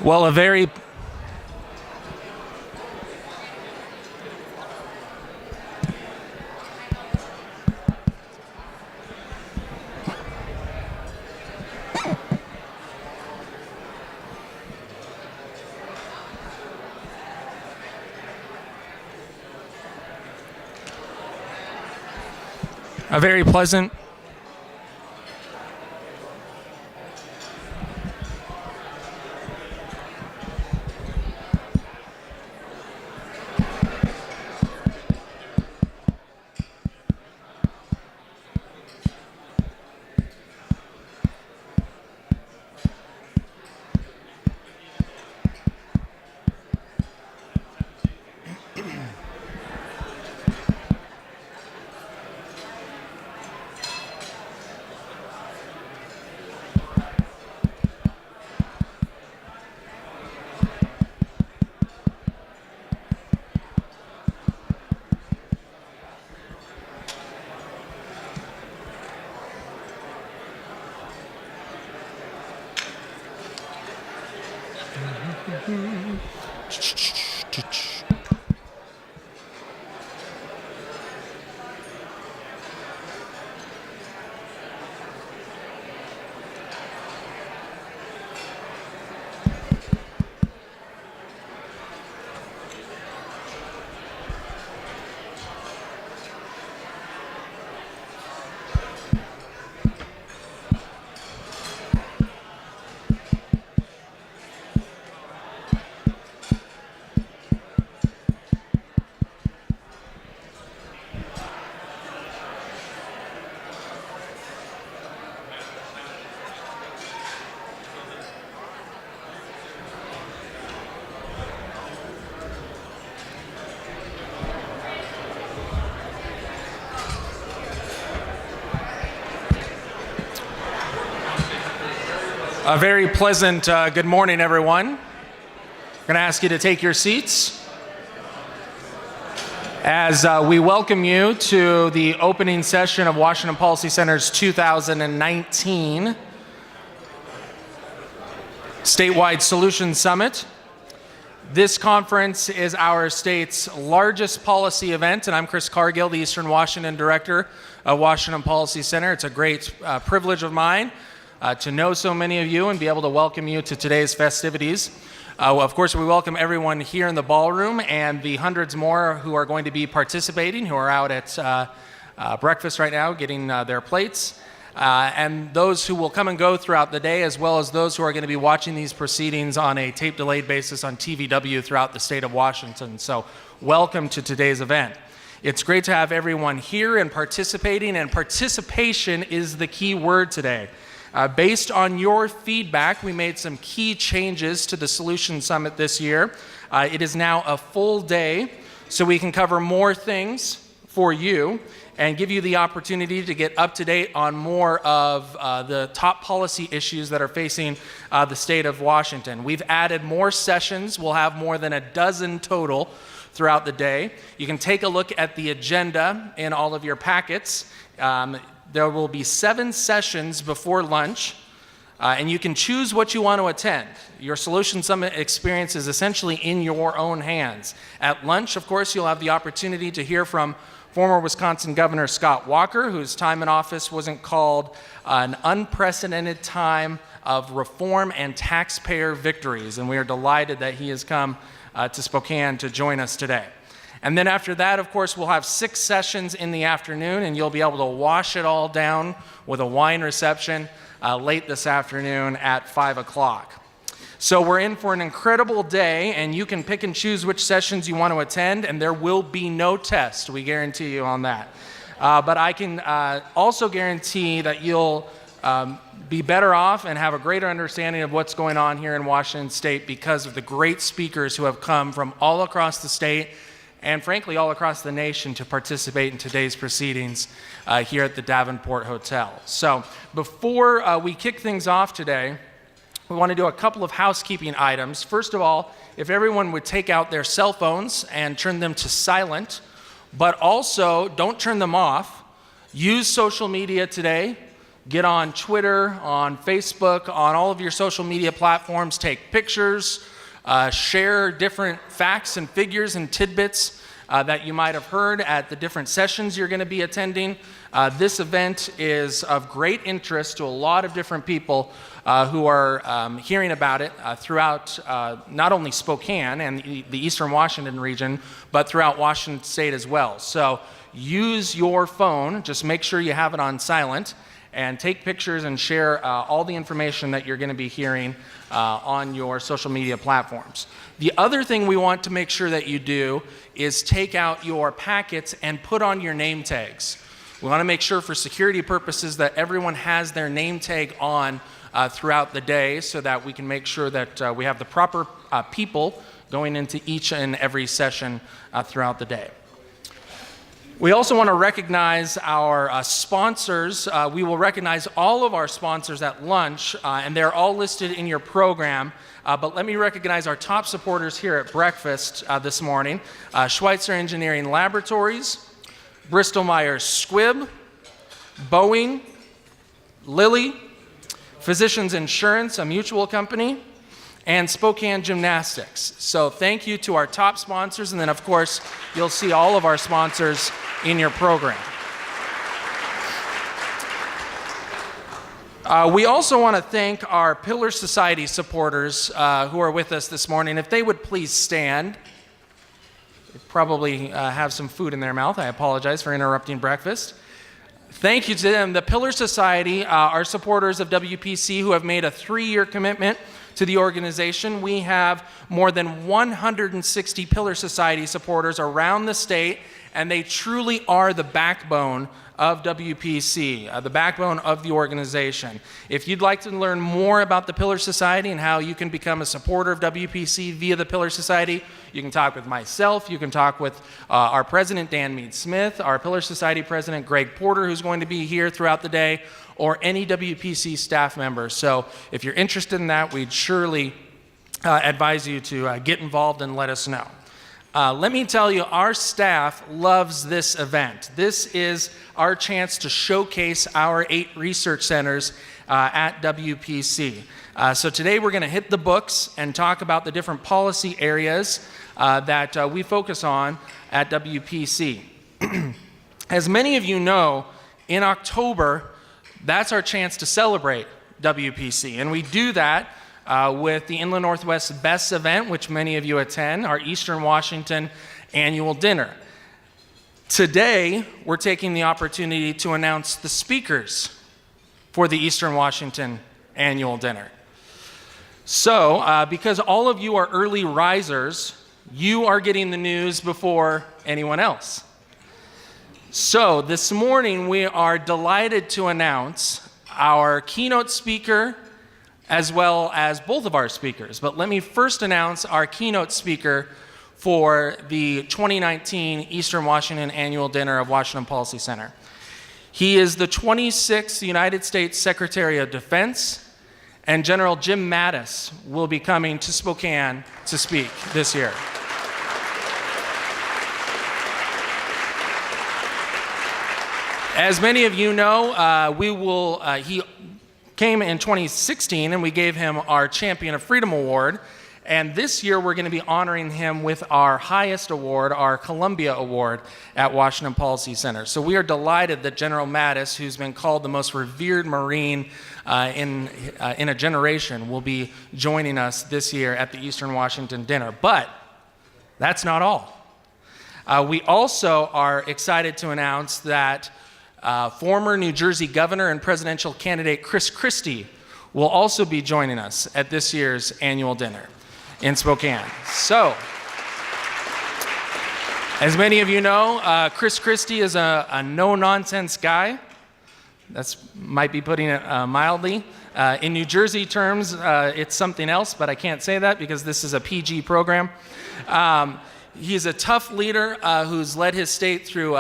Well, a very pleasant good morning, everyone. I'm going to ask you to take your seats as we welcome you to the opening session of Washington Policy Center's 2019 Statewide Solutions Summit. This conference is our state's largest policy event, and I'm Chris Cargill, the Eastern Washington Director of Washington Policy Center. It's a great privilege of mine to know so many of you and be able to welcome you to today's festivities. Of course, we welcome everyone here in the ballroom and the hundreds more who are going to be participating, who are out at breakfast right now getting their plates, and those who will come and go throughout the day, as well as those who are going to be watching these proceedings on a tape-delayed basis on TVW throughout the state of Washington. So welcome to today's event. It's great to have everyone here and participating, and participation is the key word today. Based on your feedback, we made some key changes to the Solution Summit this year. It is now a full day, so we can cover more things for you and give you the opportunity to get up to date on more of the top policy issues that are facing the state of Washington. We've added more sessions. We'll have more than a dozen total throughout the day. You can take a look at the agenda in all of your packets. There will be 7 sessions before lunch, and you can choose what you want to attend. Your Solution Summit experience is essentially in your own hands. At lunch, of course, you'll have the opportunity to hear from former Wisconsin Governor Scott Walker, whose time in office wasn't called an unprecedented time of reform and taxpayer victories, and we are delighted that he has come to Spokane to join us today. And then after that, of course, we'll have 6 sessions in the afternoon, and you'll be able to wash it all down with a wine reception late this afternoon at 5 o'clock. So we're in for an incredible day, and you can pick and choose which sessions you want to attend, and there will be no test. We guarantee you on that. But I can also guarantee that you'll be better off and have a greater understanding of what's going on here in Washington State because of the great speakers who have come from all across the state and frankly all across the nation to participate in today's proceedings here at the Davenport Hotel. So before we kick things off today, we want to do a couple of housekeeping items. First of all, if everyone would take out their cell phones and turn them to silent, but also don't turn them off. Use social media today. get on Twitter, on Facebook, on all of your social media platforms, take pictures, share different facts and figures and tidbits that you might have heard at the different sessions you're going to be attending. This event is of great interest to a lot of different people who are hearing about it throughout not only Spokane and the Eastern Washington region, but throughout Washington State as well. So use your phone, just make sure you have it on silent, and take pictures and share all the information that you're going to be hearing on your social media platforms. The other thing we want to make sure that you do is take out your packets and put on your name tags. We want to make sure for security purposes that everyone has their name tag on throughout the day so that we can make sure that we have the proper people going into each and every session throughout the day. We also want to recognize our sponsors. We will recognize all of our sponsors at lunch, and they're all listed in your program. But let me recognize our top supporters here at breakfast this morning. Schweitzer Engineering Laboratories, Bristol-Myers Squibb, Boeing, Lilly, Physicians Insurance, a mutual company, and Spokane Gymnastics. So thank you to our top sponsors, and then of course, you'll see all of our sponsors in your program. We also want to thank our Pillar Society supporters who are with us this morning. If they would please stand. They probably have some food in their mouth. I apologize for interrupting breakfast. Thank you to them. The Pillar Society are supporters of WPC who have made a 3-year commitment to the organization. We have more than 160 Pillar Society supporters around the state, and they truly are the backbone of WPC, the backbone of the organization. If you'd like to learn more about the Pillar Society and how you can become a supporter of WPC via the Pillar Society, you can talk with myself, you can talk with our president, Dan Mead-Smith, our Pillar Society president, Greg Porter, who's going to be here throughout the day, or any WPC staff member. So if you're interested in that, we'd surely advise you to get involved and let us know. Let me tell you, our staff loves this event. This is our chance to showcase our 8 research centers at WPC. So today we're going to hit the books and talk about the different policy areas that we focus on at WPC. As many of you know, in October, that's our chance to celebrate WPC, and we do that with the Inland Northwest Best event, which many of you attend, our Eastern Washington annual dinner. Today, we're taking the opportunity to announce the speakers for the Eastern Washington annual dinner. So, because all of you are early risers, you are getting the news before anyone else. So, this morning we are delighted to announce our keynote speaker as well as both of our speakers. But let me first announce our keynote speaker for the 2019 Eastern Washington Annual Dinner of Washington Policy Center. He is the 26th United States Secretary of Defense, and General Jim Mattis will be coming to Spokane to speak this year. As many of you know, he came in 2016 and we gave him our Champion of Freedom Award. And this year we're going to be honoring him with our highest award, our Columbia Award at Washington Policy Center. So we are delighted that General Mattis, who's been called the most revered Marine in a generation, will be joining us this year at the Eastern Washington dinner. But that's not all. We also are excited to announce that former New Jersey Governor and presidential candidate Chris Christie will also be joining us at this year's annual dinner in Spokane. So, as many of you know, Chris Christie is a no-nonsense guy. That might be putting it mildly. In New Jersey terms, it's something else, but I can't say that because this is a PG program. He's a tough leader who's led his state through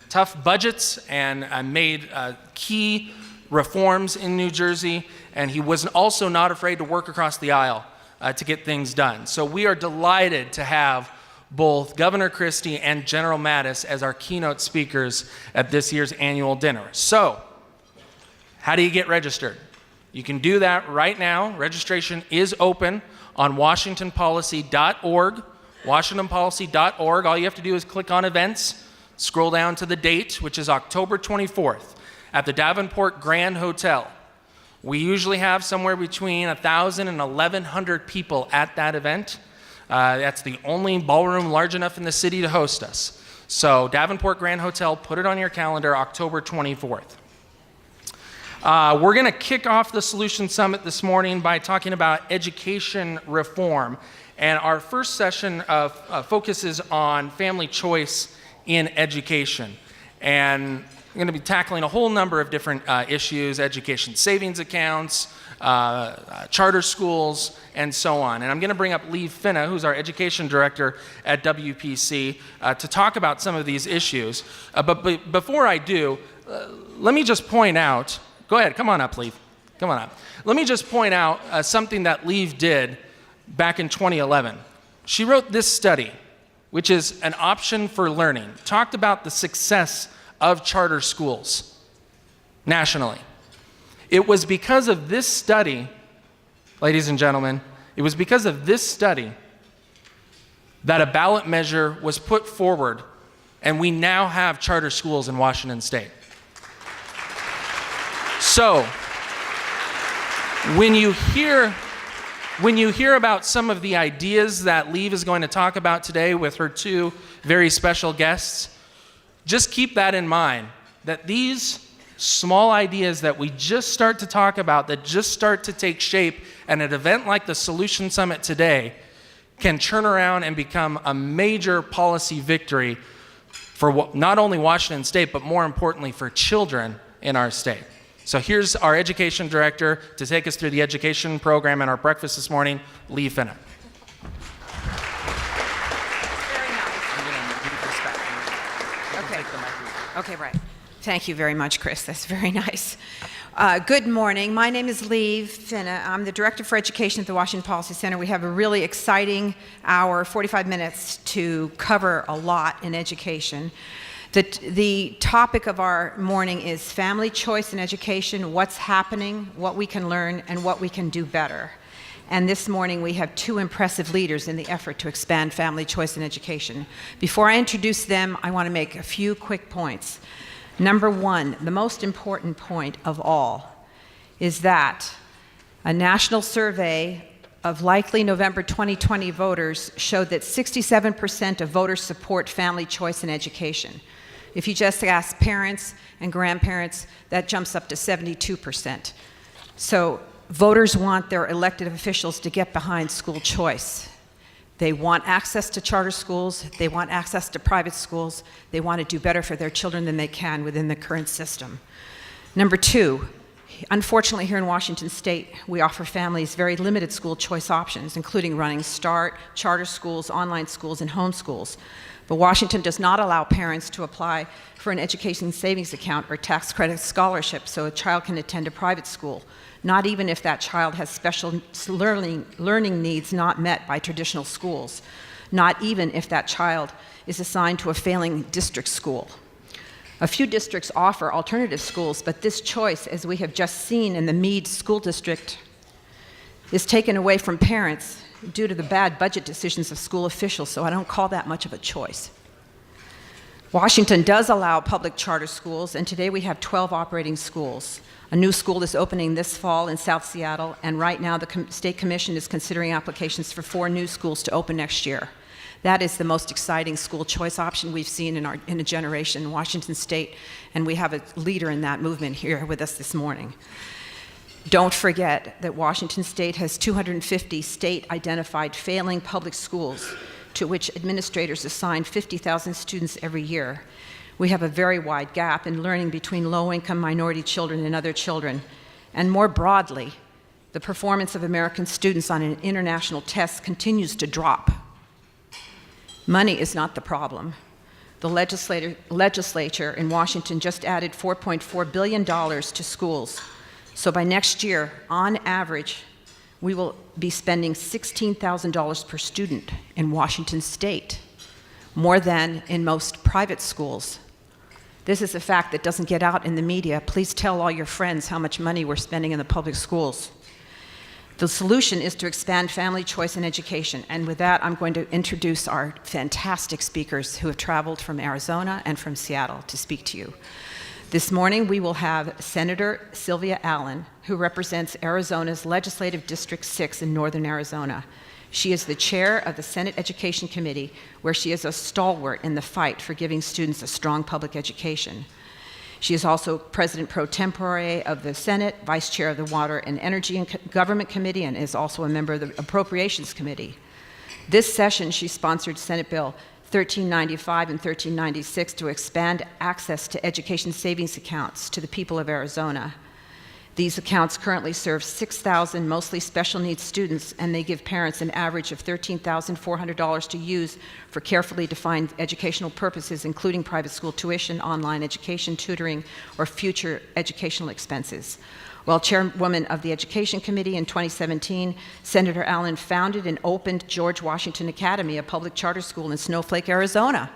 tough budgets and made key reforms in New Jersey, and he was also not afraid to work across the aisle to get things done. So we are delighted to have both Governor Christie and General Mattis as our keynote speakers at this year's annual dinner. So How do you get registered? You can do that right now. Registration is open on washingtonpolicy.org. washingtonpolicy.org. All you have to do is click on events, scroll down to the date, which is October 24th at the Davenport Grand Hotel. We usually have somewhere between 1,000 and 1,100 people at that event. That's the only ballroom large enough in the city to host us. So Davenport Grand Hotel, put it on your calendar, October 24th. We're going to kick off the Solution Summit this morning by talking about education reform. And our first session focuses on family choice in education. And I'm going to be tackling a whole number of different issues: education savings accounts, charter schools, and so on. And I'm going to bring up Finne, who's our education director at WPC, to talk about some of these issues. But before I do, let me just point out, go ahead, come on up, Leave. Come on up. Let me just point out something that Leave did back in 2011. She wrote this study, which is an option for learning, talked about the success of charter schools nationally. It was because of this study, ladies and gentlemen, it was because of this study that a ballot measure was put forward, and we now have charter schools in Washington State. So, when you hear about some of the ideas that Leave is going to talk about today with her two very special guests, just keep that in mind, that these small ideas that we just start to talk about, that just start to take shape, and an event like the Solution Summit today can turn around and become a major policy victory for not only Washington State, but more importantly for children in our state. So here's our education director to take us through the education program and our breakfast this morning, Finne. Okay, right. Thank you very much, Chris. That's very nice. Good morning. My name is Finne. I'm the Director for Education at the Washington Policy Center. We have a really exciting hour, 45 minutes, to cover a lot in education. The topic of our morning is family choice in education, what's happening, what we can learn, and what we can do better. And this morning we have two impressive leaders in the effort to expand family choice in education. Before I introduce them, I want to make a few quick points. Number one, the most important point of all is that a national survey of likely November 2020 voters showed that 67% of voters support family choice in education. If you just ask parents and grandparents, that jumps up to 72%. So voters want their elected officials to get behind school choice. They want access to charter schools, they want access to private schools, they want to do better for their children than they can within the current system. Number two, unfortunately here in Washington State, we offer families very limited school choice options, including running START, charter schools, online schools, and home schools. But Washington does not allow parents to apply for an education savings account or tax credit scholarship so a child can attend a private school, not even if that child has special learning needs not met by traditional schools, not even if that child is assigned to a failing district school. A few districts offer alternative schools, but this choice, as we have just seen in the Meade School District, is taken away from parents due to the bad budget decisions of school officials, so I don't call that much of a choice. Washington does allow public charter schools, and today we have 12 operating schools. A new school is opening this fall in South Seattle, and right now the State Commission is considering applications for 4 new schools to open next year. That is the most exciting school choice option we've seen in a generation in Washington State, and we have a leader in that movement here with us this morning. Don't forget that Washington State has 250 state-identified failing public schools to which administrators assign 50,000 students every year. We have a very wide gap in learning between low-income minority children and other children. And more broadly, the performance of American students on an international test continues to drop. Money is not the problem. The legislature in Washington just added $4.4 billion to schools. So by next year, on average, we will be spending $16,000 per student in Washington State, more than in most private schools. This is a fact that doesn't get out in the media. Please tell all your friends how much money we're spending in the public schools. The solution is to expand family choice in education. And with that, I'm going to introduce our fantastic speakers who have traveled from Arizona and from Seattle to speak to you. This morning, we will have Senator Sylvia Allen, who represents Arizona's Legislative District 6 in northern Arizona. She is the chair of the Senate Education Committee, where she is a stalwart in the fight for giving students a strong public education. She is also President pro tempore of the Senate, Vice Chair of the Water and Energy and Government Committee, and is also a member of the Appropriations Committee. This session, she sponsored Senate Bill 1395 and 1396 to expand access to education savings accounts to the people of Arizona. These accounts currently serve 6,000 mostly special needs students, and they give parents an average of $13,400 to use for carefully defined educational purposes, including private school tuition, online education, tutoring, or future educational expenses. While chairwoman of the Education Committee in 2017, Senator Allen founded and opened George Washington Academy, a public charter school in Snowflake, Arizona,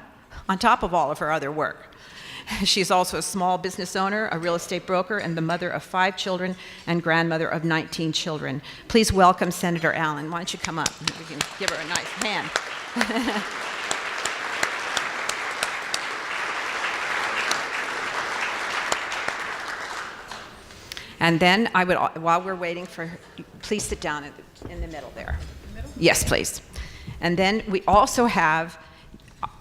on top of all of her other work. She's also a small business owner, a real estate broker, and the mother of 5 children and grandmother of 19 children. Please welcome Senator Allen. Why don't you come up? We can give her a nice hand. And then I would, while we're waiting for her, please sit down in the middle there. Yes, please. And then we also have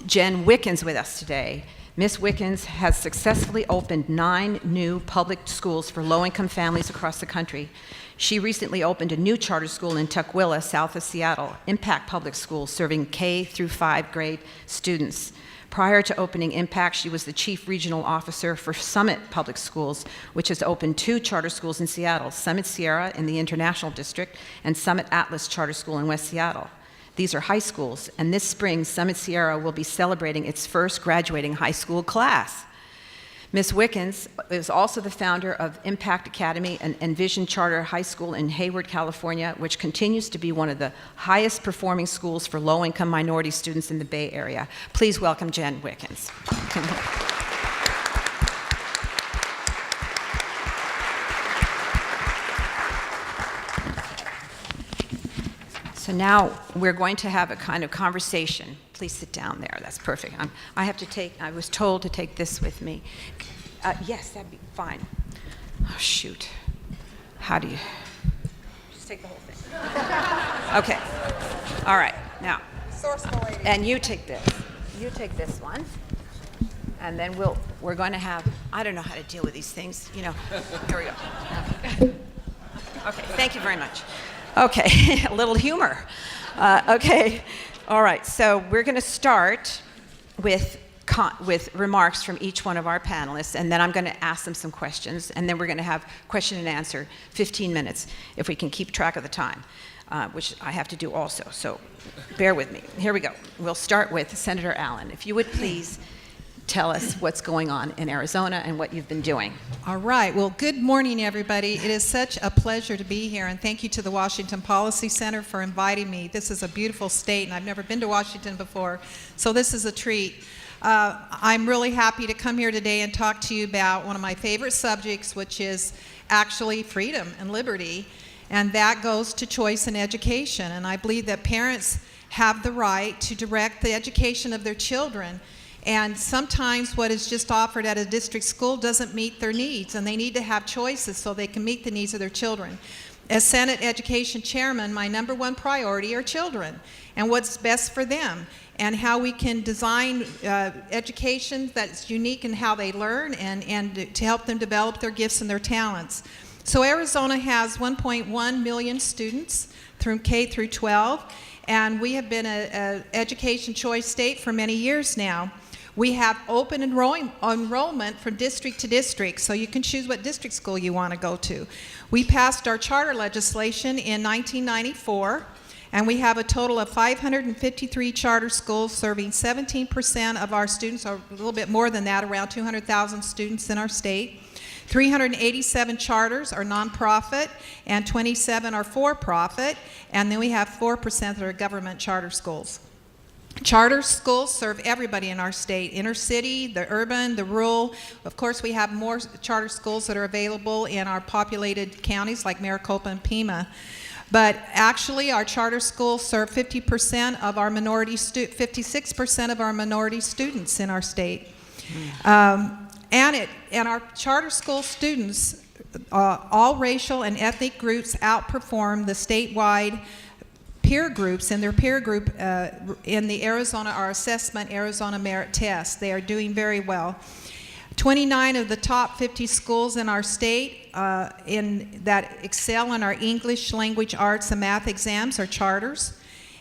Jen Wickens with us today. Ms. Wickens has successfully opened 9 new public schools for low-income families across the country. She recently opened a new charter school in Tukwila, south of Seattle, Impact Public School, serving K through 5 grade students. Prior to opening Impact, she was the Chief Regional Officer for Summit Public Schools, which has opened 2 charter schools in Seattle, Summit Sierra in the International District and Summit Atlas Charter School in West Seattle. These are high schools, and this spring, Summit Sierra will be celebrating its first graduating high school class. Ms. Wickens is also the founder of Impact Academy, an Envision Charter High School in Hayward, California, which continues to be one of the highest performing schools for low-income minority students in the Bay Area. Please welcome Jen Wickens. So now we're going to have a kind of conversation. Please sit down there. That's perfect. I was told to take this with me. Yes, that'd be fine. Oh, shoot. How do you? Just take the whole thing. Okay. All right. Now. Resourceful lady. And you take this. You take this one. And then we're going to have, I don't know how to deal with these things. You know, here we go. Okay. Thank you very much. Okay, a little humor. Okay, all right, so we're going to start with remarks from each one of our panelists, and then I'm going to ask them some questions, and then we're going to have question and answer, 15 minutes, if we can keep track of the time, which I have to do also, so bear with me. Here we go. We'll start with Senator Allen. If you would please tell us what's going on in Arizona and what you've been doing. All right. Well, good morning, everybody. It is such a pleasure to be here, and thank you to the Washington Policy Center for inviting me. This is a beautiful state, and I've never been to Washington before, so this is a treat. I'm really happy to come here today and talk to you about one of my favorite subjects, which is actually freedom and liberty, and that goes to choice in education. And I believe that parents have the right to direct the education of their children. And sometimes what is just offered at a district school doesn't meet their needs, and they need to have choices so they can meet the needs of their children. As Senate Education Chairman, my number one priority are children and what's best for them, and how we can design education that's unique in how they learn and to help them develop their gifts and their talents. So Arizona has 1.1 million students through K through 12, and we have been an education choice state for many years now. We have open enrollment from district to district, so you can choose what district school you want to go to. We passed our charter legislation in 1994, and we have a total of 553 charter schools serving 17% of our students, or a little bit more than that, around 200,000 students in our state. 387 charters are nonprofit, and 27 are for-profit, and then we have 4% that are government charter schools. Charter schools serve everybody in our state, inner city, the urban, the rural. Of course, we have more charter schools that are available in our populated counties like Maricopa and Pima. But actually, our charter schools serve 56% of our minority students in our state. And our charter school students, all racial and ethnic groups outperform the statewide peer groups in their peer group in the our assessment Arizona Merit Test. They are doing very well. 29 of the top 50 schools in our state that excel in our English, language, arts, and math exams are charters.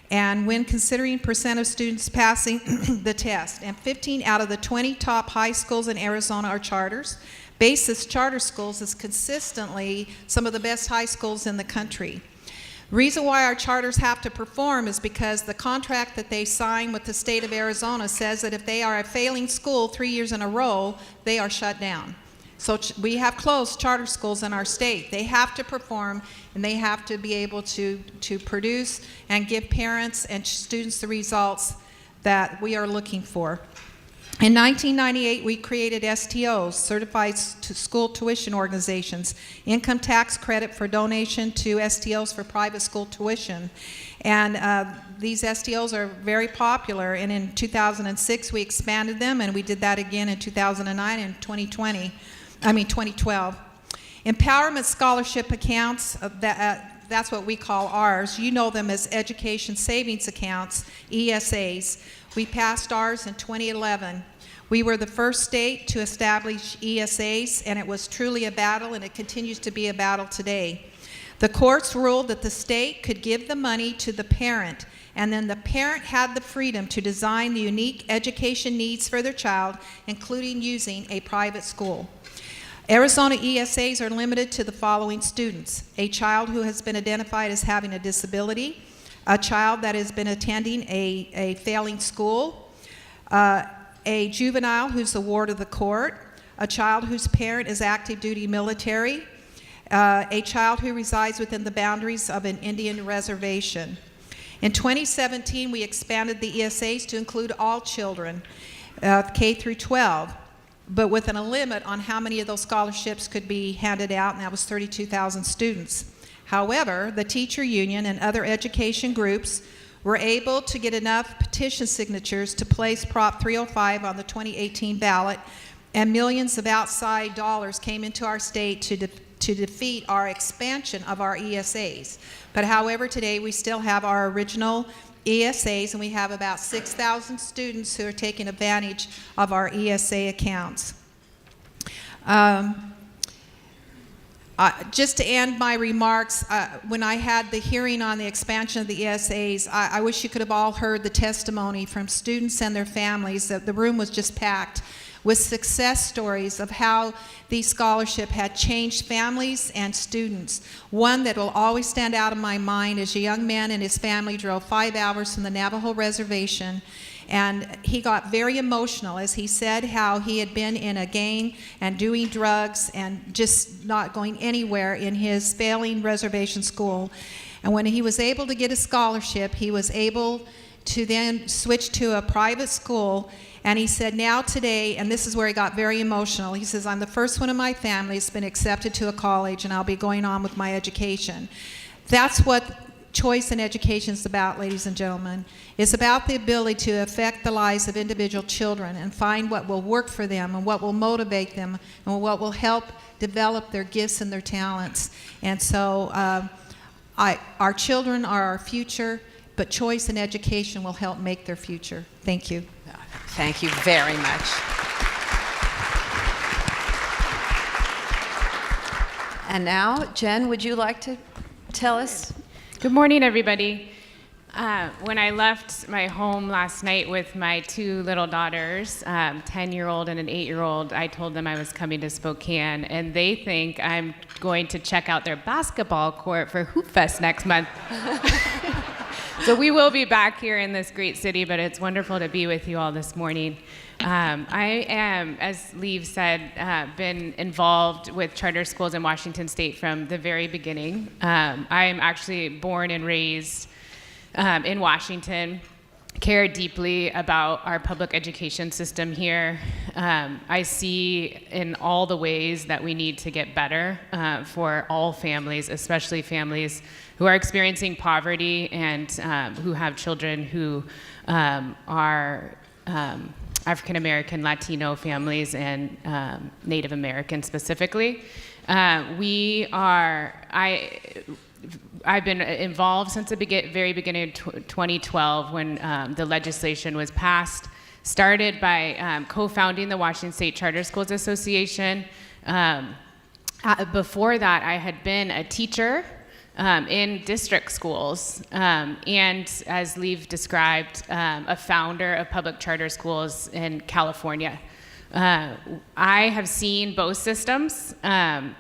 And when considering percent of students passing the test, and 15 out of the 20 top high schools in Arizona are charters. Basis Charter Schools is consistently some of the best high schools in the country. Reason why our charters have to perform is because the contract that they sign with the state of Arizona says that if they are a failing school 3 years in a row, they are shut down. So we have closed charter schools in our state. They have to perform, and they have to be able to produce and give parents and students the results that we are looking for. In 1998, we created STOs, Certified School Tuition Organizations, income tax credit for donation to STOs for private school tuition. And these STOs are very popular, and in 2006 we expanded them, and we did that again in 2009 and 2012. Empowerment scholarship accounts, that's what we call ours. You know them as education savings accounts, ESAs. We passed ours in 2011. We were the first state to establish ESAs, and it was truly a battle, and it continues to be a battle today. The courts ruled that the state could give the money to the parent, and then the parent had the freedom to design the unique education needs for their child, including using a private school. Arizona ESAs are limited to the following students: a child who has been identified as having a disability, a child that has been attending a failing school, a juvenile who's a ward of the court, a child whose parent is active duty military, a child who resides within the boundaries of an Indian reservation. In 2017, we expanded the ESAs to include all children, K through 12, but with a limit on how many of those scholarships could be handed out, and that was 32,000 students. However, the teacher union and other education groups were able to get enough petition signatures to place Prop 305 on the 2018 ballot, and millions of outside dollars came into our state to defeat our expansion of our ESAs. But however, today we still have our original ESAs, and we have about 6,000 students who are taking advantage of our ESA accounts. Just to end my remarks, when I had the hearing on the expansion of the ESAs, I wish you could have all heard the testimony from students and their families. The room was just packed with success stories of how these scholarships had changed families and students. One that will always stand out in my mind is a young man and his family drove 5 hours from the Navajo reservation, and he got very emotional as he said how he had been in a gang and doing drugs and just not going anywhere in his failing reservation school. And when he was able to get a scholarship, he was able to then switch to a private school. And he said, now today, and this is where he got very emotional, he says, I'm the first one in my family that's been accepted to a college, and I'll be going on with my education. That's what choice in education is about, ladies and gentlemen. It's about the ability to affect the lives of individual children and find what will work for them and what will motivate them and what will help develop their gifts and their talents. And so our children are our future, but choice in education will help make their future. Thank you. Thank you very much. And now, Jen, would you like to tell us? Good morning, everybody. When I left my home last night with my 2 little daughters, 10-year-old and an 8-year-old, I told them I was coming to Spokane, and they think I'm going to check out their basketball court for Hoop Fest next month. So we will be back here in this great city, but it's wonderful to be with you all this morning. I am, as Leave said, been involved with charter schools in Washington State from the very beginning. I am actually born and raised in Washington, care deeply about our public education system here. I see in all the ways that we need to get better for all families, especially families who are experiencing poverty and who have children who are African American, Latino families, and Native American specifically. I've been involved since the very beginning of 2012 when the legislation was passed, started by co-founding the Washington State Charter Schools Association. Before that, I had been a teacher in district schools, and as Leave described, a founder of public charter schools in California. I have seen both systems and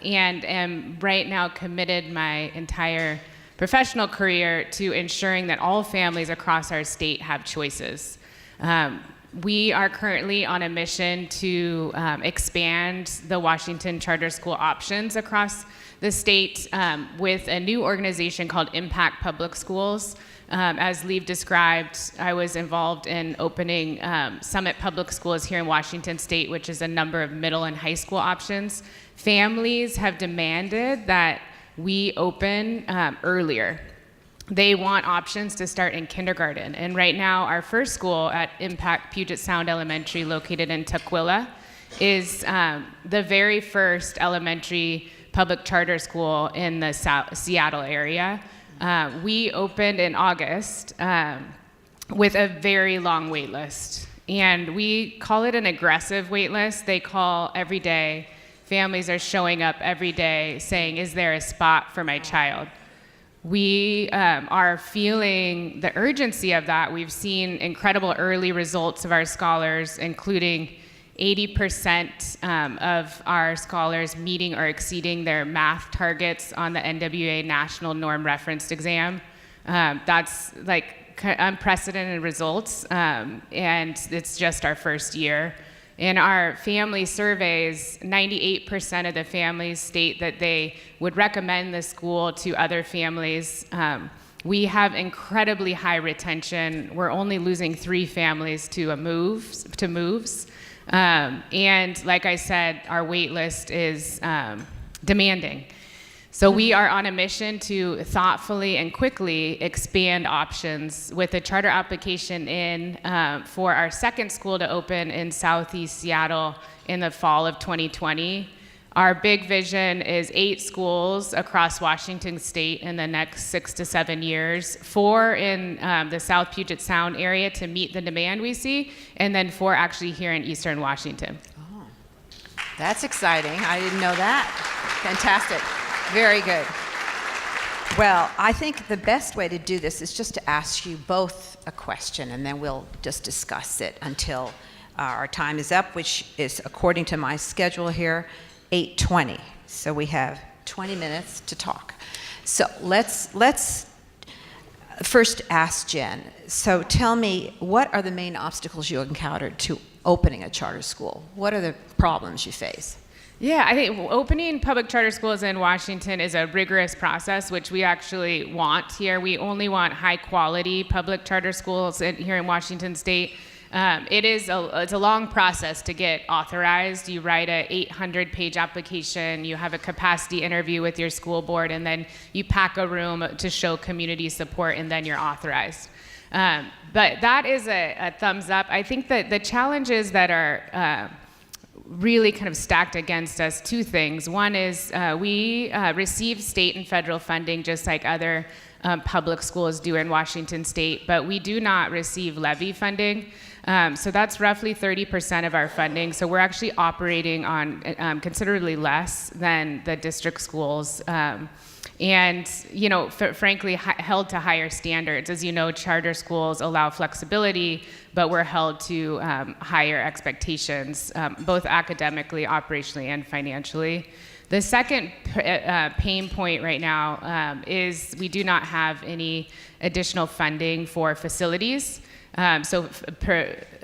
am right now committed my entire professional career to ensuring that all families across our state have choices. We are currently on a mission to expand the Washington charter school options across the state with a new organization called Impact Public Schools. As Leave described, I was involved in opening Summit Public Schools here in Washington State, which is a number of middle and high school options. Families have demanded that we open earlier. They want options to start in kindergarten. And right now, our first school at Impact Puget Sound Elementary, located in Tukwila, is the very first elementary public charter school in the Seattle area. We opened in August with a very long wait list. And we call it an aggressive wait list. They call every day. Families are showing up every day saying, is there a spot for my child? We are feeling the urgency of that. We've seen incredible early results of our scholars, including 80% of our scholars meeting or exceeding their math targets on the NWA National Norm Referenced Exam. That's like unprecedented results, and it's just our first year. In our family surveys, 98% of the families state that they would recommend the school to other families. We have incredibly high retention. We're only losing 3 families to moves. And like I said, our wait list is demanding. So we are on a mission to thoughtfully and quickly expand options with a charter application in for our second school to open in Southeast Seattle in the fall of 2020. Our big vision is 8 schools across Washington State in the next 6 to 7 years, 4 in the South Puget Sound area to meet the demand we see, and then 4 actually here in Eastern Washington. Oh, that's exciting. I didn't know that. Fantastic. Very good. Well, I think the best way to do this is just to ask you both a question, and then we'll just discuss it until our time is up, which is, according to my schedule here, 8:20. So we have 20 minutes to talk. So let's first ask Jen. So tell me, what are the main obstacles you encountered to opening a charter school? What are the problems you face? Yeah, I think opening public charter schools in Washington is a rigorous process, which we actually want here. We only want high quality public charter schools here in Washington State. It's a long process to get authorized. You write a 800-page application, you have a capacity interview with your school board, and then you pack a room to show community support, and then you're authorized. But that is a thumbs up. I think that the challenges that are really kind of stacked against us, 2 things. One is we receive state and federal funding just like other public schools do in Washington State, but we do not receive levy funding. So that's roughly 30% of our funding. So we're actually operating on considerably less than the district schools. And, you know, frankly, held to higher standards. As you know, charter schools allow flexibility, but we're held to higher expectations, both academically, operationally, and financially. The second pain point right now is we do not have any additional funding for facilities. So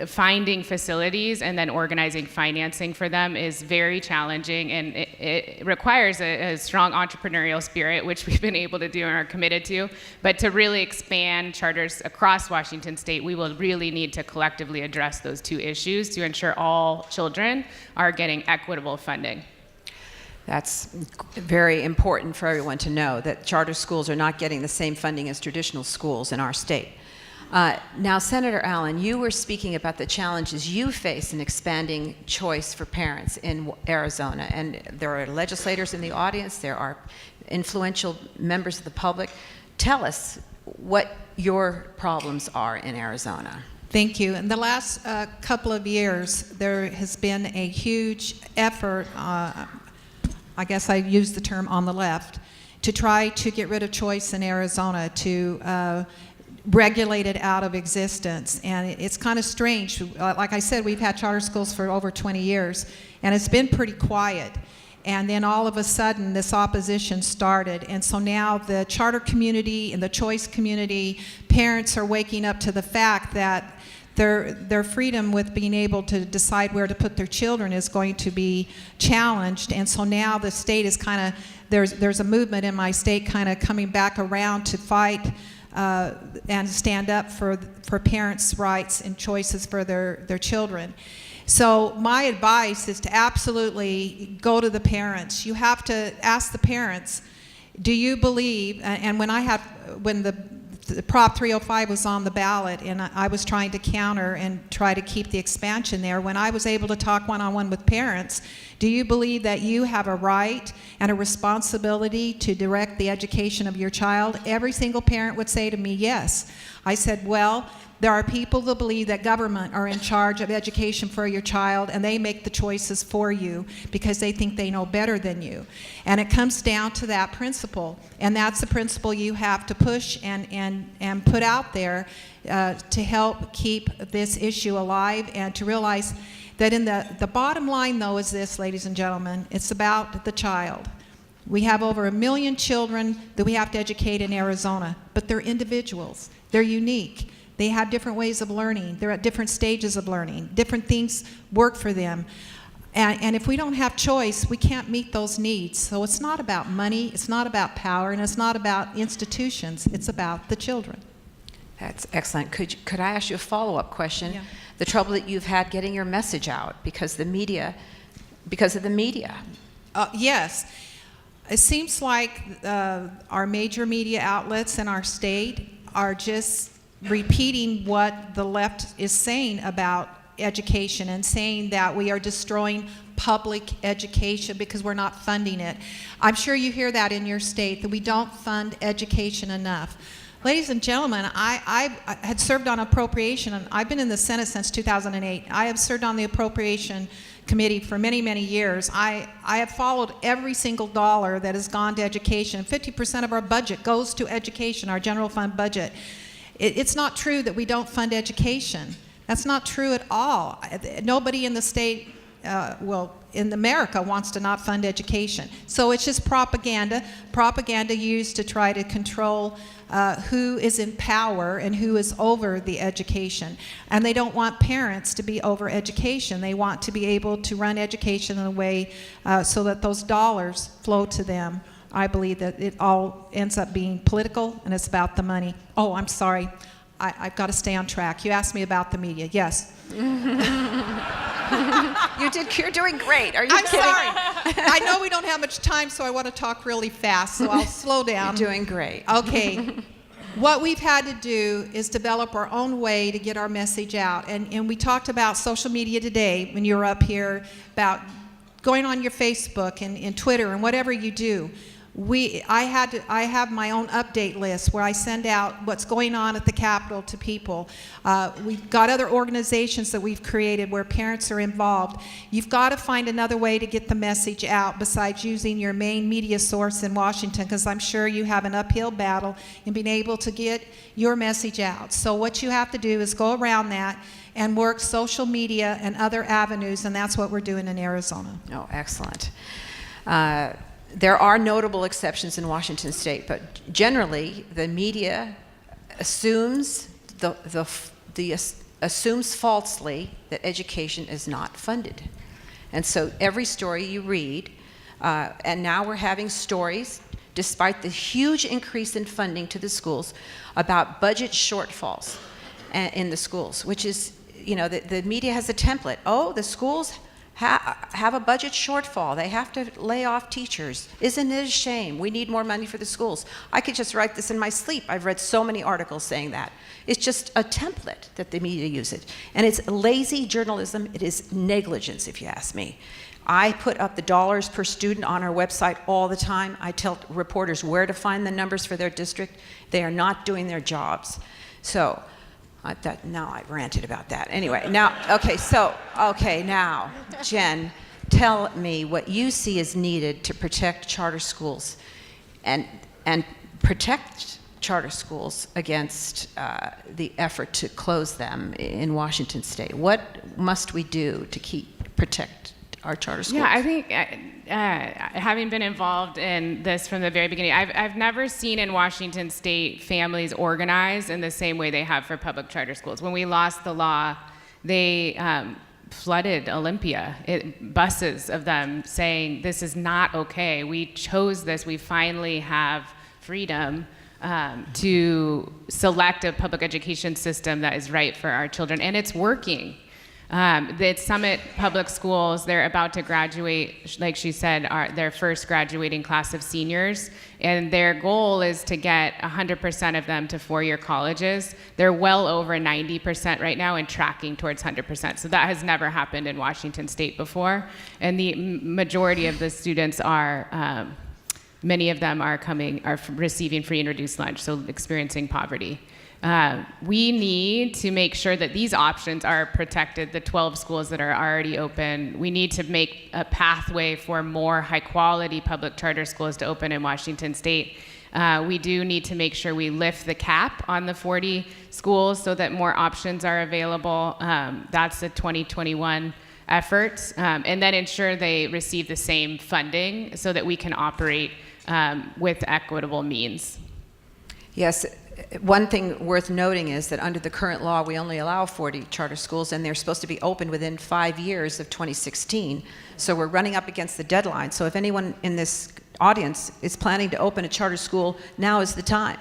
finding facilities and then organizing financing for them is very challenging, and it requires a strong entrepreneurial spirit, which we've been able to do and are committed to. But to really expand charters across Washington state, we will really need to collectively address those two issues to ensure all children are getting equitable funding. That's very important for everyone to know, that charter schools are not getting the same funding as traditional schools in our state. Now, Senator Allen, you were speaking about the challenges you face in expanding choice for parents in Arizona, and there are legislators in the audience, there are influential members of the public. Tell us what your problems are in Arizona. Thank you. In the last couple of years, there has been a huge effort, I guess I use the term on the left, to try to get rid of choice in Arizona, to regulate it out of existence. And it's kind of strange. Like I said, we've had charter schools for over 20 years, and it's been pretty quiet. And then all of a sudden, this opposition started. And so now the charter community and the choice community, parents are waking up to the fact that their freedom with being able to decide where to put their children is going to be challenged. And so now the state is kind of, there's a movement in my state kind of coming back around to fight and stand up for parents' rights and choices for their children. So my advice is to absolutely go to the parents. You have to ask the parents, do you believe, and when the Prop 305 was on the ballot, and I was trying to counter and try to keep the expansion there, when I was able to talk one-on-one with parents, do you believe that you have a right and a responsibility to direct the education of your child? Every single parent would say to me, yes. I said, well, there are people that believe that government are in charge of education for your child, and they make the choices for you because they think they know better than you. And it comes down to that principle, and that's the principle you have to push and put out there to help keep this issue alive, and to realize that in the bottom line, though, is this, ladies and gentlemen, it's about the child. We have over 1 million children that we have to educate in Arizona, but they're individuals. They're unique. They have different ways of learning. They're at different stages of learning. Different things work for them. And if we don't have choice, we can't meet those needs. So it's not about money, it's not about power, and it's not about institutions. It's about the children. That's excellent. Could I ask you a follow-up question? Yeah. The trouble that you've had getting your message out because of the media. Yes. It seems like our major media outlets in our state are just repeating what the left is saying about education, and saying that we are destroying public education because we're not funding it. I'm sure you hear that in your state, that we don't fund education enough. Ladies and gentlemen, I had served on appropriation, and I've been in the Senate since 2008. I have served on the appropriation committee for many, many years. I have followed every single dollar that has gone to education. 50% of our budget goes to education, our general fund budget. It's not true that we don't fund education. That's not true at all. Nobody in the state, in America, wants to not fund education. So it's just propaganda used to try to control who is in power and who is over the education. And they don't want parents to be over education. They want to be able to run education in a way so that those dollars flow to them. I believe that it all ends up being political, and it's about the money. Oh, I'm sorry. I've got to stay on track. You asked me about the media. Yes. You're doing great. Are you I'm kidding? sorry. I know we don't have much time, so I want to talk really fast, so I'll slow down. You're doing great. Okay. What we've had to do is develop our own way to get our message out. And we talked about social media today when you were up here, about going on your Facebook and Twitter and whatever you do. I have my own update list where I send out what's going on at the Capitol to people. We've got other organizations that we've created where parents are involved. You've got to find another way to get the message out besides using your main media source in Washington, because I'm sure you have an uphill battle in being able to get your message out. So what you have to do is go around that and work social media and other avenues, and that's what we're doing in Arizona. Oh, excellent. There are notable exceptions in Washington state, but generally the media assumes assumes falsely that education is not funded. And so every story you read And now we're having stories, despite the huge increase in funding to the schools, about budget shortfalls in the schools, which is, you know, the media has a template. Oh, the schools have a budget shortfall. They have to lay off teachers. Isn't it a shame? We need more money for the schools. I could just write this in my sleep. I've read so many articles saying that. It's just a template that the media uses. And it's lazy journalism. It is negligence, if you ask me. I put up the dollars per student on our website all the time. I tell reporters where to find the numbers for their district. They are not doing their jobs. So, now I've ranted about that. Anyway, now, now, Jen, tell me what you see is needed to protect charter schools and protect charter schools against the effort to close them in Washington State. What must we do to protect our charter schools? Yeah, I think having been involved in this from the very beginning, I've never seen in Washington State families organize in the same way they have for public charter schools. When we lost the law, they flooded Olympia, buses of them saying, this is not okay. We chose this. We finally have freedom to select a public education system that is right for our children, and it's working. The Summit Public Schools, they're about to graduate, like she said, their first graduating class of seniors, and their goal is to get 100% of them to four-year colleges. They're well over 90% right now and tracking towards 100%. So that has never happened in Washington State before, and the majority of the students are, many of them are receiving free and reduced lunch, so experiencing poverty. We need to make sure that these options are protected, the 12 schools that are already open. We need to make a pathway for more high-quality public charter schools to open in Washington State. We do need to make sure we lift the cap on the 40 schools so that more options are available. That's a 2021 effort. And then ensure they receive the same funding so that we can operate with equitable means. Yes. One thing worth noting is that under the current law, we only allow 40 charter schools, and they're supposed to be open within 5 years of 2016. So we're running up against the deadline. So if anyone in this audience is planning to open a charter school, now is the time.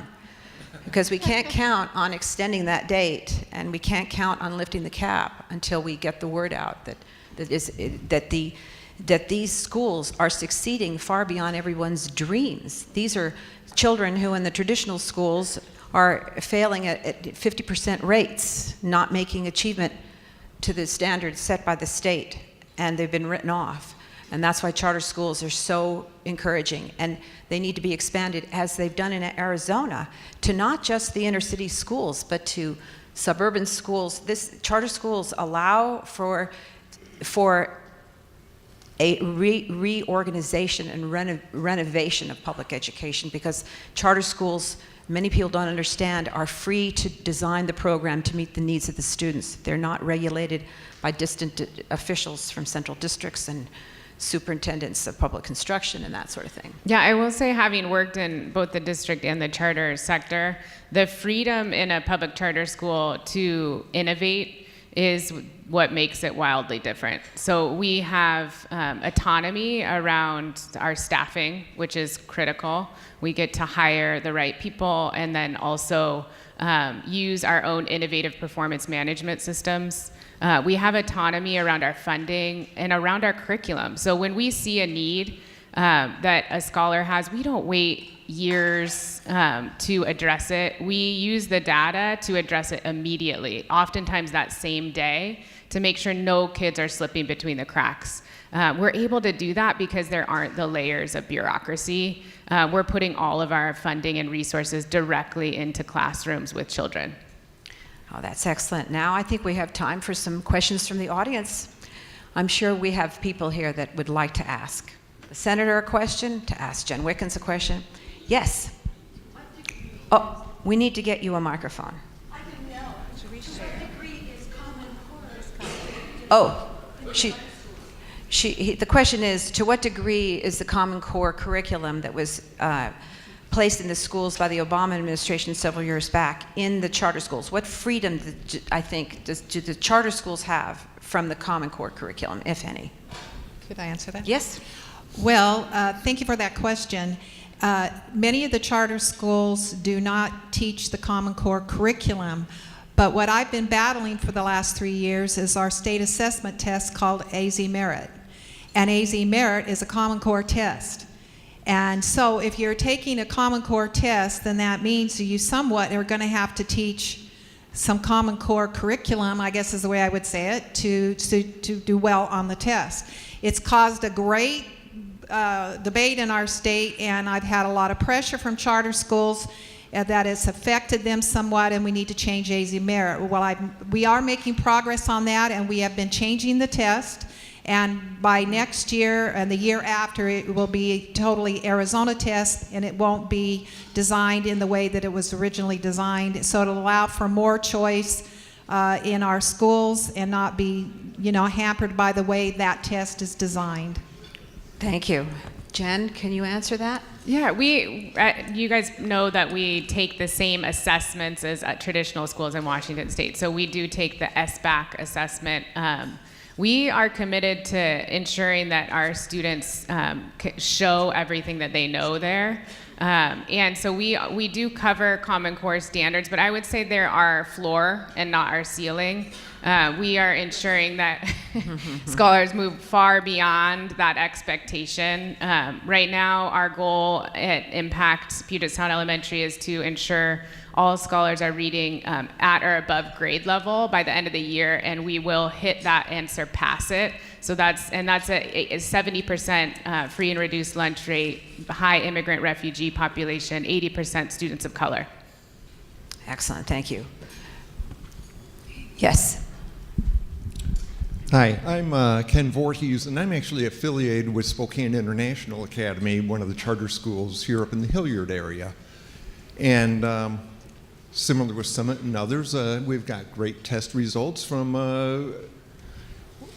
Because we can't count on extending that date, and we can't count on lifting the cap until we get the word out that these schools are succeeding far beyond everyone's dreams. These are children who in the traditional schools are failing at 50% rates, not making achievement to the standards set by the state, and they've been written off. And that's why charter schools are so encouraging, and they need to be expanded, as they've done in Arizona, to not just the inner city schools, but to suburban schools. Charter schools allow for a reorganization and renovation of public education, because charter schools, many people don't understand, are free to design the program to meet the needs of the students. They're not regulated by distant officials from central districts and superintendents of public construction and that sort of thing. Yeah, I will say, having worked in both the district and the charter sector, the freedom in a public charter school to innovate is what makes it wildly different. So we have autonomy around our staffing, which is critical. We get to hire the right people, and then also use our own innovative performance management systems. We have autonomy around our funding and around our curriculum. So when we see a need that a scholar has, we don't wait years to address it. We use the data to address it immediately, oftentimes that same day, to make sure no kids are slipping between the cracks. We're able to do that because there aren't the layers of bureaucracy. We're putting all of our funding and resources directly into classrooms with children. Oh, that's excellent. Now I think we have time for some questions from the audience. I'm sure we have people here that would like to ask the senator a question, to ask Jen Wickens a question. Yes. Oh, we need to get you a microphone. I didn't know. To what degree is Common Core? Oh, the question is, to what degree is the Common Core curriculum that was placed in the schools by the Obama administration several years back in the charter schools? What freedom, do the charter schools have from the Common Core curriculum, if any? Could I answer that? Yes. Well, thank you for that question. Many of the charter schools do not teach the Common Core curriculum, but what I've been battling for the last 3 years is our state assessment test called AZ Merit. And AZ Merit is a Common Core test. And so if you're taking a Common Core test, then that means you somewhat are going to have to teach some Common Core curriculum, I guess is the way I would say it, to do well on the test. It's caused a great debate in our state, and I've had a lot of pressure from charter schools that it's affected them somewhat, and we need to change AZ Merit. Well, we are making progress on that, and we have been changing the test. And by next year and the year after, it will be totally Arizona test, and it won't be designed in the way that it was originally designed. So it'll allow for more choice in our schools and not be, hampered by the way that test is designed. Thank you. Jen, can you answer that? Yeah, you guys know that we take the same assessments as at traditional schools in Washington State. So we do take the SBAC assessment. We are committed to ensuring that our students show everything that they know there. And so we do cover Common Core standards, but I would say they're our floor and not our ceiling. We are ensuring that scholars move far beyond that expectation. Right now, our goal at Impact Puget Sound Elementary is to ensure all scholars are reading at or above grade level by the end of the year, and we will hit that and surpass it. So that's a 70% free and reduced lunch rate, high immigrant refugee population, 80% students of color. Excellent, thank you. Yes. Hi, I'm Ken Voorhees, and I'm actually affiliated with Spokane International Academy, one of the charter schools here up in the Hilliard area. And similar with Summit and others, we've got great test results from,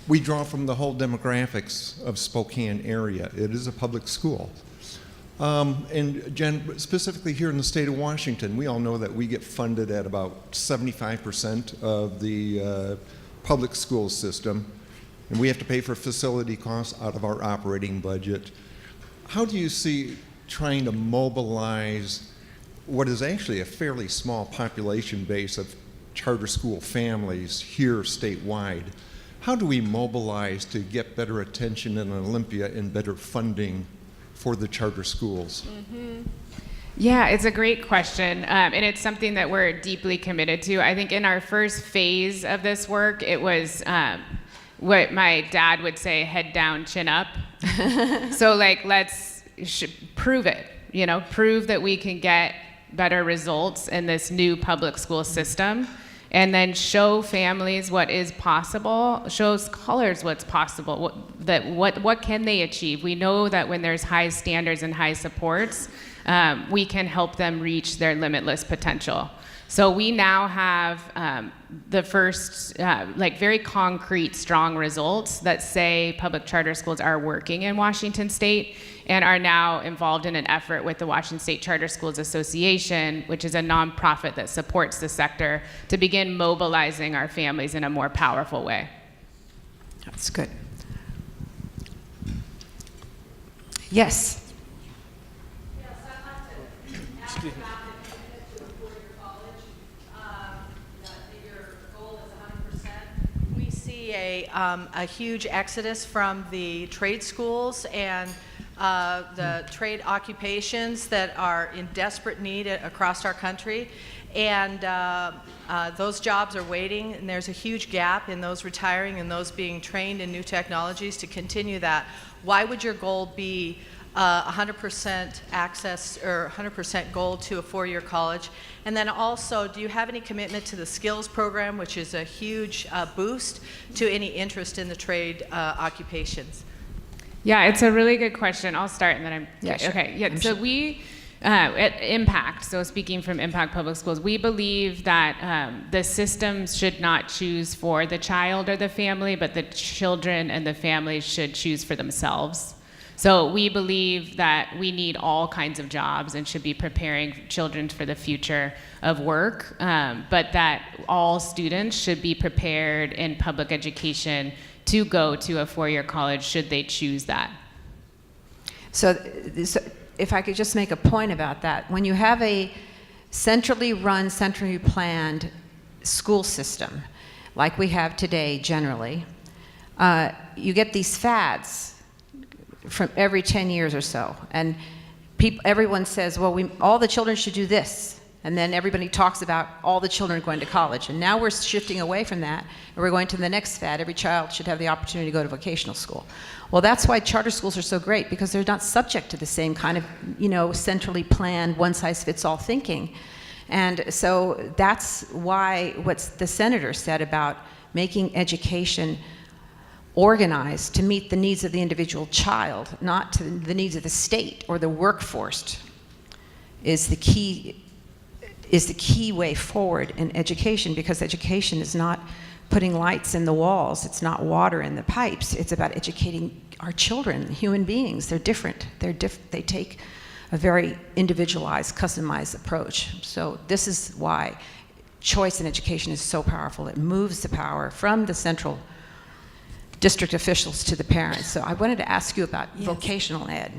we draw from the whole demographics of Spokane area. It is a public school. And Jen, specifically here in the state of Washington, we all know that we get funded at about 75% of the public school system, and we have to pay for facility costs out of our operating budget. How do you see trying to mobilize what is actually a fairly small population base of charter school families here statewide? How do we mobilize to get better attention in Olympia and better funding for the charter schools? Mm-hmm. Yeah, it's a great question, and it's something that we're deeply committed to. I think in our first phase of this work, it was what my dad would say, head down, chin up. So let's prove it, prove that we can get better results in this new public school system, and then show families what is possible, show scholars what's possible, what can they achieve. We know that when there's high standards and high supports, we can help them reach their limitless potential. So we now have the first very concrete, strong results that say public charter schools are working in Washington State and are now involved in an effort with the Washington State Charter Schools Association, which is a nonprofit that supports the sector, to begin mobilizing our families in a more powerful way. That's good. Yes. A huge exodus from the trade schools and the trade occupations that are in desperate need across our country. And those jobs are waiting, and there's a huge gap in those retiring and those being trained in new technologies to continue that. Why would your goal be 100% access or 100% goal to a four-year college? And then also, do you have any commitment to the skills program, which is a huge boost to any interest in the trade occupations? Yeah, it's a really good question. I'll start and then I'm... Yeah, sure. Okay, yeah, I'm so sure. we, at Impact, so speaking from Impact Public Schools, we believe that the system should not choose for the child or the family, but the children and the families should choose for themselves. So we believe that we need all kinds of jobs and should be preparing children for the future of work, but that all students should be prepared in public education to go to a four-year college should they choose that. So if I could just make a point about that, when you have a centrally run, centrally planned school system, like we have today generally, you get these fads from every 10 years or so. And everyone says, well, all the children should do this. And then everybody talks about all the children going to college. And now we're shifting away from that, and we're going to the next fad. Every child should have the opportunity to go to vocational school. Well, that's why charter schools are so great, because they're not subject to the same kind of, centrally planned, one-size-fits-all thinking. And so that's why what the senator said about making education organized to meet the needs of the individual child, not to the needs of the state or the workforce, is the key way forward in education, because education is not putting lights in the walls, it's not water in the pipes, it's about educating our children, human beings. They're different. They take a very individualized, customized approach. So this is why choice in education is so powerful. It moves the power from the central district officials to the parents. So I wanted to ask you about vocational ed.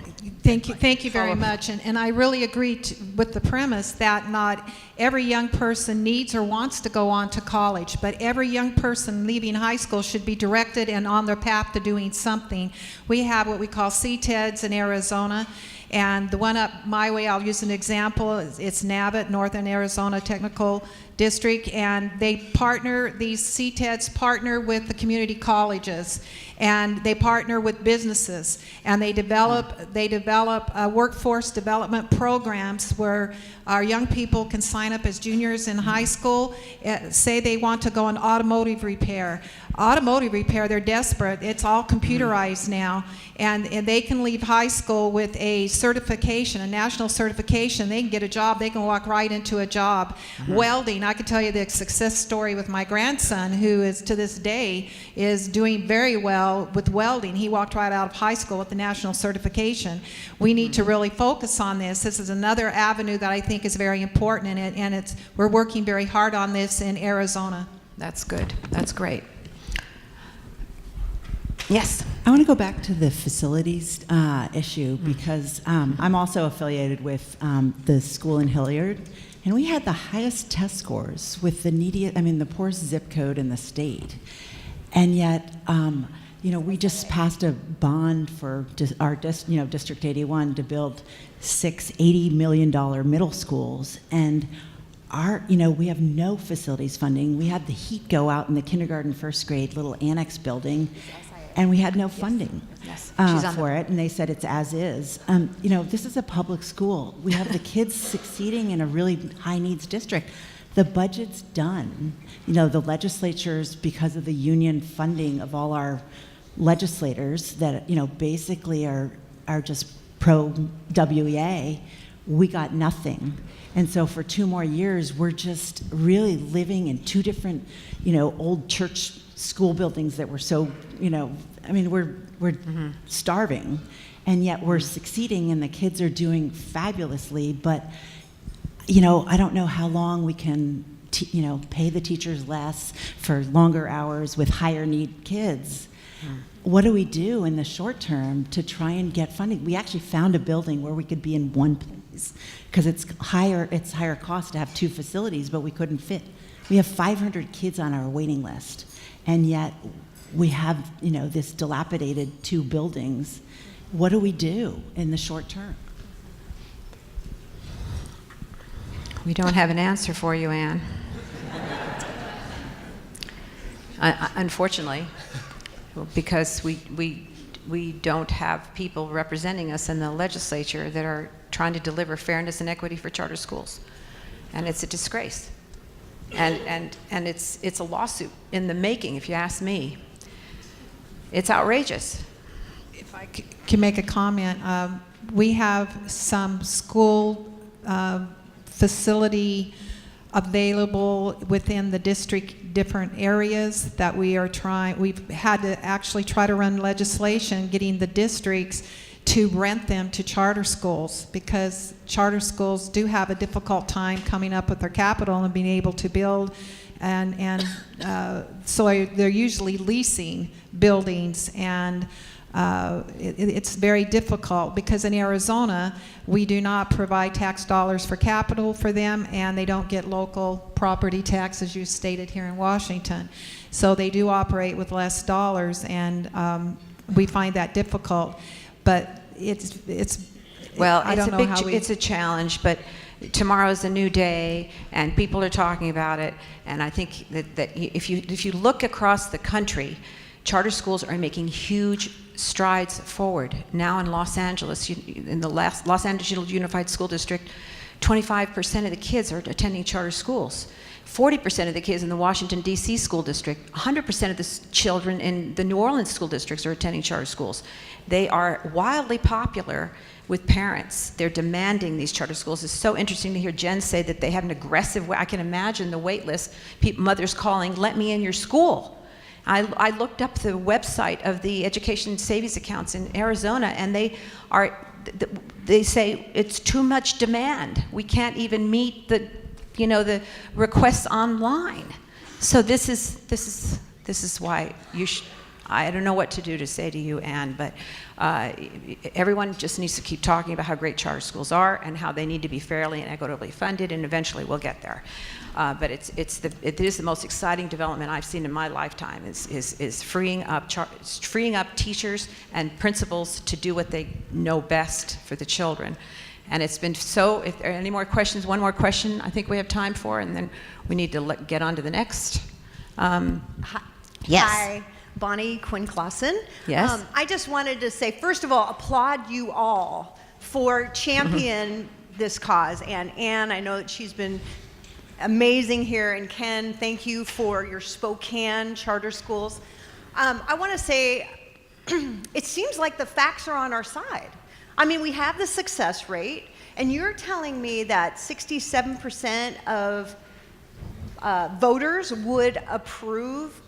Thank you very much. And I really agree with the premise that not every young person needs or wants to go on to college, but every young person leaving high school should be directed and on their path to doing something. We have what we call CTEDs in Arizona, and the one up my way, I'll use an example, it's NAVIT, Northern Arizona Technical District, and these CTEDs partner with the community colleges, and they partner with businesses, and they develop workforce development programs where our young people can sign up as juniors in high school. Say they want to go in automotive repair. They're desperate. It's all computerized now, and they can leave high school with a certification, a national certification. They can get a job. They can walk right into a job. Welding. I could tell you the success story with my grandson, who is to this day is doing very well with welding. He walked right out of high school with the national certification. We need to really focus on this. This is another avenue that I think is very important, and we're working very hard on this in Arizona. That's good. That's great. Yes. I want to go back to the facilities issue, because I'm also affiliated with the school in Hilliard, and we had the highest test scores with the poorest zip code in the state. And yet, we just passed a bond for our District 81 to build 6 $80 million middle schools, and we have no facilities funding. We had the heat go out in the kindergarten, first grade little annex building, and we had no funding for it, and they said it's as is. This is a public school. We have the kids succeeding in a really high needs district. The budget's done. The legislatures, because of the union funding of all our legislators that basically are just pro WEA, we got nothing. And so for 2 more years, we're just really living in 2 different, old church school buildings that were so, we're starving, and yet we're succeeding, and the kids are doing fabulously. But, I don't know how long we can, pay the teachers less for longer hours with higher need kids. What do we do in the short term to try and get funding? We actually found a building where we could be in one place, because it's higher cost to have 2 facilities, but we couldn't fit. We have 500 kids on our waiting list, and yet we have this dilapidated 2 buildings. What do we do in the short term? We don't have an answer for you, Anne. Unfortunately, because we don't have people representing us in the legislature that are trying to deliver fairness and equity for charter schools, and it's a disgrace, and it's a lawsuit in the making, if you ask me. It's outrageous. If I can make a comment, we have some school facility available within the district, different areas that we've had to actually try to run legislation getting the districts to rent them to charter schools, because charter schools do have a difficult time coming up with their capital and being able to build, and so they're usually leasing buildings, and It's very difficult because in Arizona, we do not provide tax dollars for capital for them, and they don't get local property tax, as you stated here in Washington. So they do operate with less dollars, and we find that difficult. But well, I don't know how we. it's a challenge, but tomorrow is a new day, and people are talking about it. And I think that if you look across the country, charter schools are making huge strides forward. Now in Los Angeles, in the Los Angeles Unified School District, 25% of the kids are attending charter schools. 40% of the kids in the Washington, D.C. school district, 100% of the children in the New Orleans school districts are attending charter schools. They are wildly popular with parents. They're demanding these charter schools. It's so interesting to hear Jen say that they have an aggressive way. I can imagine the wait list, mothers calling, let me in your school. I looked up the website of the education savings accounts in Arizona, and they say it's too much demand. We can't even meet the requests online. So this is why I don't know what to do to say to you, Anne, but everyone just needs to keep talking about how great charter schools are and how they need to be fairly and equitably funded, and eventually we'll get there. But it is the most exciting development I've seen in my lifetime. Is freeing up teachers and principals to do what they know best for the children. And it's been so. If there are any more questions, one more question I think we have time for, and then we need to get on to the next. Yes. Hi, Bonnie Quinn Clausen. Yes. I just wanted to say, first of all, applaud you all for championing this cause. And Anne, I know that she's been amazing here, and Ken, thank you for your Spokane charter schools. I want to say, it seems like the facts are on our side. I mean, we have the success rate, and you're telling me that 67% of voters would approve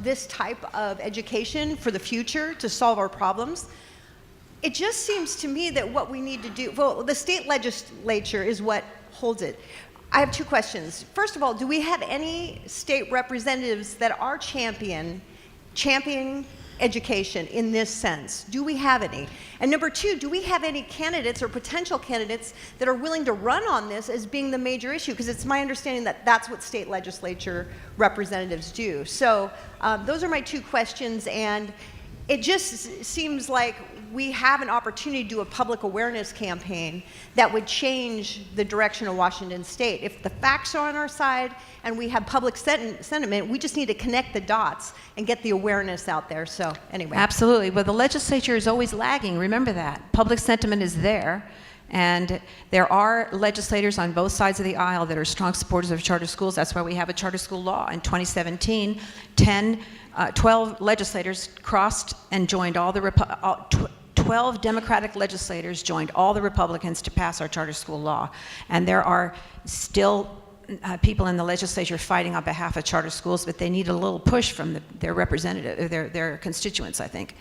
this type of education for the future to solve our problems. It just seems to me that what we need to do, well, the state legislature is what holds it. I have two questions. First of all, do we have any state representatives that are championing education in this sense? Do we have any? And number two, do we have any candidates or potential candidates that are willing to run on this as being the major issue? Because it's my understanding that that's what state legislature representatives do. So those are my two questions, and it just seems like we have an opportunity to do a public awareness campaign that would change the direction of Washington State. If the facts are on our side and we have public sentiment, we just need to connect the dots and get the awareness out there. So anyway. Absolutely. But the legislature is always lagging. Remember that. Public sentiment is there. And there are legislators on both sides of the aisle that are strong supporters of charter schools. That's why we have a charter school law. In 2017, 12 legislators crossed and joined 12 Democratic legislators joined all the Republicans to pass our charter school law. And there are still people in the legislature fighting on behalf of charter schools, but they need a little push from their representative, their constituents, I think.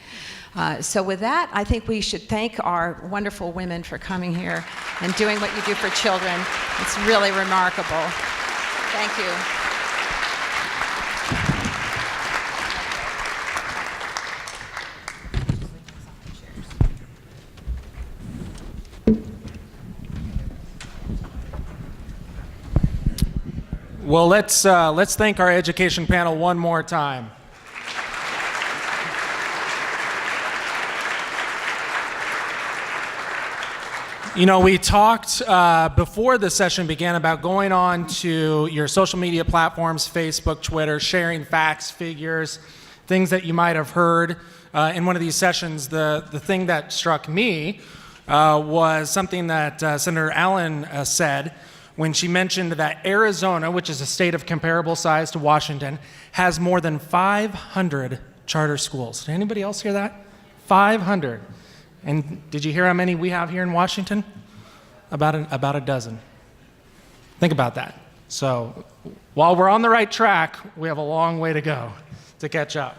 So with that, I think we should thank our wonderful women for coming here and doing what you do for children. It's really remarkable. Thank you. Well, let's thank our education panel one more time. You know, we talked before the session began about going on to your social media platforms, Facebook, Twitter, sharing facts, figures, things that you might have heard in one of these sessions. The thing that struck me was something that Senator Allen said when she mentioned that Arizona, which is a state of comparable size to Washington, has more than 500 charter schools. Did anybody else hear that? 500. And did you hear how many we have here in Washington? About a dozen. Think about that. So while we're on the right track, we have a long way to go to catch up.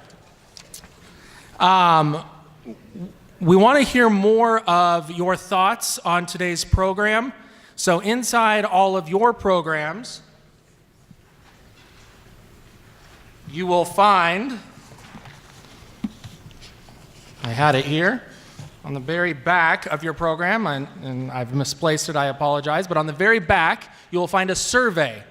We want to hear more of your thoughts on today's program. So inside all of your programs, you will find, I had it here. On the very back of your program, and I've misplaced it, I apologize, but on the very back, you will find a survey.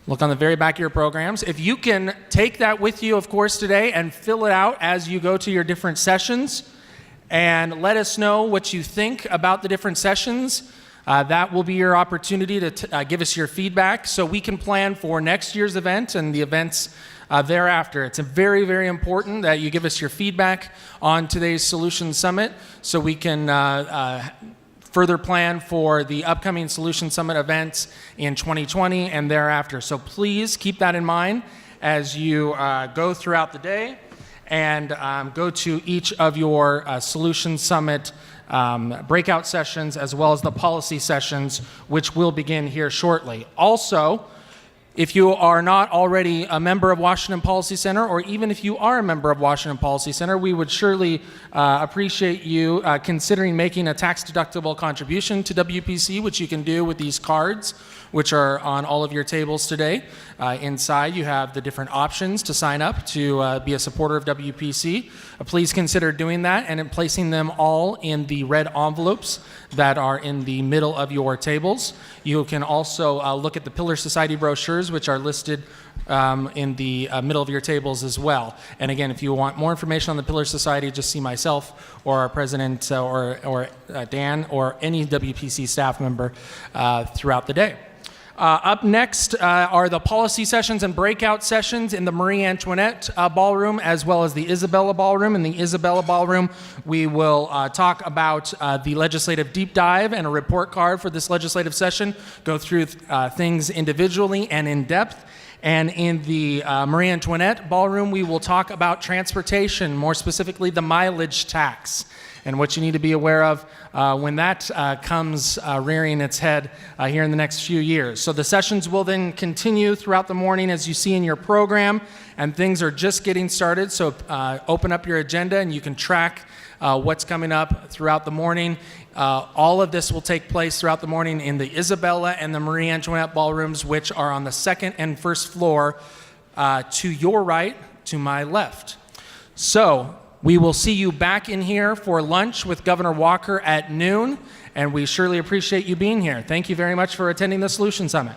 Look on the very back of your programs. If you can take that with you, of course, today and fill it out as you go to your different sessions, and let us know what you think about the different sessions. That will be your opportunity to give us your feedback so we can plan for next year's event and the events thereafter. It's very, very important that you give us your feedback on today's Solution Summit so we can further plan for the upcoming Solution Summit events in 2020 and thereafter. So please keep that in mind as you go throughout the day and go to each of your Solution Summit breakout sessions as well as the policy sessions, which will begin here shortly. Also, if you are not already a member of Washington Policy Center, or even if you are a member of Washington Policy Center, we would surely appreciate you considering making a tax-deductible contribution to WPC, which you can do with these cards, which are on all of your tables today. Inside, you have the different options to sign up to be a supporter of WPC. Please consider doing that and placing them all in the red envelopes that are in the middle of your tables. You can also look at the Pillar Society brochures, which are listed in the middle of your tables as well. And again, if you want more information on the Pillar Society, just see myself or our president or Dan or any WPC staff member throughout the day. Up next are the policy sessions and breakout sessions in the Marie Antoinette Ballroom as well as the Isabella Ballroom. In the Isabella Ballroom, we will talk about the legislative deep dive and a report card for this legislative session, go through things individually and in depth. And in the Marie Antoinette Ballroom, we will talk about transportation, more specifically the mileage tax, and what you need to be aware of when that comes rearing its head here in the next few years. So the sessions will then continue throughout the morning as you see in your program, and things are just getting started. So open up your agenda and you can track what's coming up throughout the morning. All of this will take place throughout the morning in the Isabella and the Marie Antoinette ballrooms, which are on the second and first floor to your right, to my left. So we will see you back in here for lunch with Governor Walker at noon, and we surely appreciate you being here. Thank you very much for attending the Solution Summit.